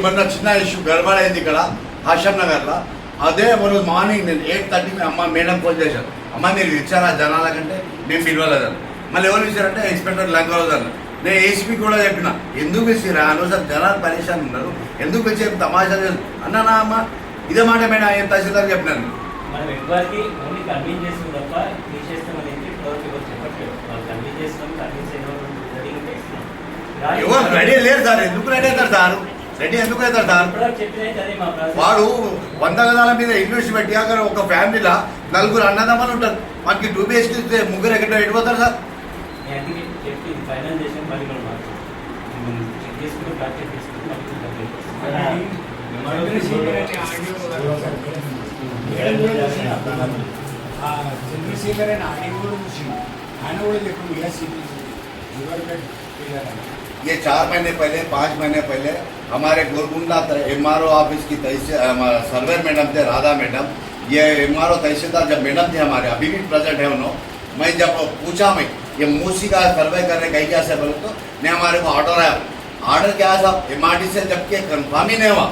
మొన్న చిన్న ఇష్యూ గడబడైంది ఇక్కడ హాషం నగర్లో. అదే రోజు మార్నింగ్ నేను 8:30 అమ్మ మేడం ఫోన్ చేశాను, అమ్మ మీరు ఇచ్చారా జనాల కంటే మేము పిలవలేదని. మళ్ళీ ఎవరు ఇచ్చారంటే ఇన్స్పెక్టర్ లంకరోజు అన్న. నేను ఏసీపీ కూడా చెప్పిన, ఎందుకు ఇచ్చిరా అనవసర జనాలు పరేషాన్ ఉన్నారు, ఎందుకు వచ్చి తమాషా అన్నా అమ్మ ఇదే మాట మేడం ఏం తహసీల్దార్ చెప్పినాను. ఎవరు రెడీ లేరు సార్, ఎందుకు రెడీ అవుతారు సార్, రెడీ ఎందుకు అవుతారు సార్? వాడు 100 గదాల మీద ఇన్వెస్ట్ పెట్టి అక్కడ ఒక ఫ్యామిలీలో 4 అన్నదమ్మలు ఉంటారు, మనకి 2 BHK ఇస్తే 3 ఎక్కడ వెళ్ళిపోతారు సార్? చంద్రశేఖర్ అని ఆయన కూడా చూసింది, ఆయన కూడా చెప్పింది ये 4 महीने पहले 5 महीने पहले हमारे गोरकुंडा MRO ऑफिस की सर्वर मैडम थे राधा मैडम, ये MRO तहसीलदार जब मैडम थे हमारे, अभी भी प्रेजेंट है उन्होंने। मैं जब पूछा मैं ये मूसी का सर्वे करने गई क्या से बोले तो नहीं हमारे को ऑर्डर आया। ऑर्डर क्या है साहब, MRD से जबकि कन्फर्म ही नहीं हुआ,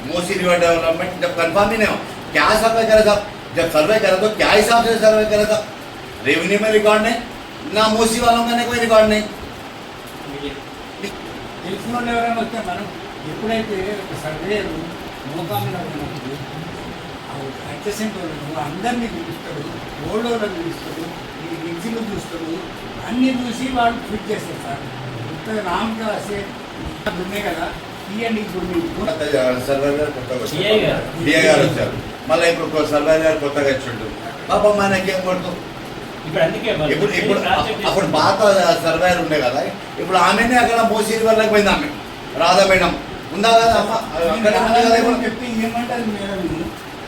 मूसी रिवर डेवलपमेंट जब कन्फर्म ही नहीं हुआ, क्या सर्वे करे साहब? जब सर्वे करे तो क्या हिसाब से सर्वे करे साहब? रेवेन्यू में रिकॉर्ड नहीं ना, मूसी वालों का कोई रिकॉर्ड नहीं। తెలిసిన వాళ్ళు ఎవరైనా వస్తే మనం ఎప్పుడైతే ఒక సర్వేరు మోకాలు అడ్జసెంట్ వాళ్ళను అందరినీ పిలుస్తాడు, ఓల్డ్ వాళ్ళని పిలుస్తాడు, ఈ ఎగ్జిలు చూస్తాడు, అన్నీ చూసి వాళ్ళు ఫిట్ చేస్తారు సార్. ఇంత రామ్గా వస్తే ఉన్నాయి కదా తీయండి. సర్వేర్ వచ్చారు, మళ్ళీ ఇప్పుడు సర్వేర్ కొత్తగా వచ్చిండు పాపం మనకేం కొడుతుంది. ఇప్పుడు అప్పుడు పాత సర్వేర్ ఉండే కదా, ఇప్పుడు ఆమెనే అక్కడ మోసీ వాళ్ళకి పోయింది, ఆమె రాధా మేడం ఉందా కదా చెప్పి ఏమంటారు మేడం,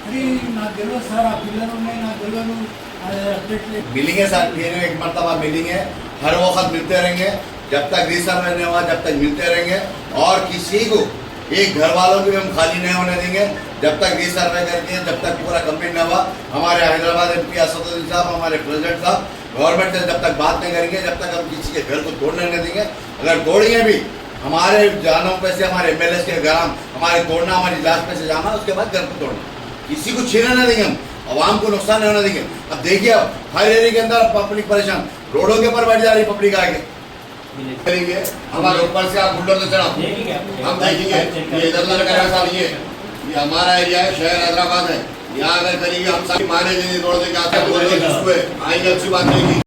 అది నాకు తెలియదు సార్, ఆ పిల్లలు ఉన్నాయి నాకు తెలియదు. मिलेंगे सर, एक मरतबा मिलेंगे, हर वक्त मिलते रहेंगे, जब तक रिसर्वे नहीं हुआ जब तक मिलते रहेंगे। और किसी को एक घर वालों को भी हम खाली नहीं होने देंगे जब तक रिसर्वे करके, जब तक पूरा कंप्लीट न हुआ। हमारे हैदराबाद MP असदुद्दीन साहब, हमारे प्रेसिडेंट साहब गवर्नमेंट से जब तक बात नहीं करेंगे, जब तक हम किसी के घर को तोड़ने नहीं देंगे। अगर तोड़ेंगे भी हमारे जानों पे से, हमारे MLA के घर हमारे तोड़ना, हमारी इजलास पे से जाना, उसके बाद घर को तोड़ना, किसी को छीनने नहीं देंगे हम, आवाम को नुकसान नहीं होने देंगे। अब देखिए अब हर एरिया के अंदर पब्लिक परेशान, रोडों के ऊपर बैठ जा रही पब्लिक आगे। हमारे ऊपर से आप बुलडोजर चढ़ाओ, हम देखेंगे ये इधर लगा साहब, ये हमारा एरिया है, शहर हैदराबाद है, यहाँ अगर करेंगे हम सारी माने रोड से आएंगे, अच्छी बात नहीं।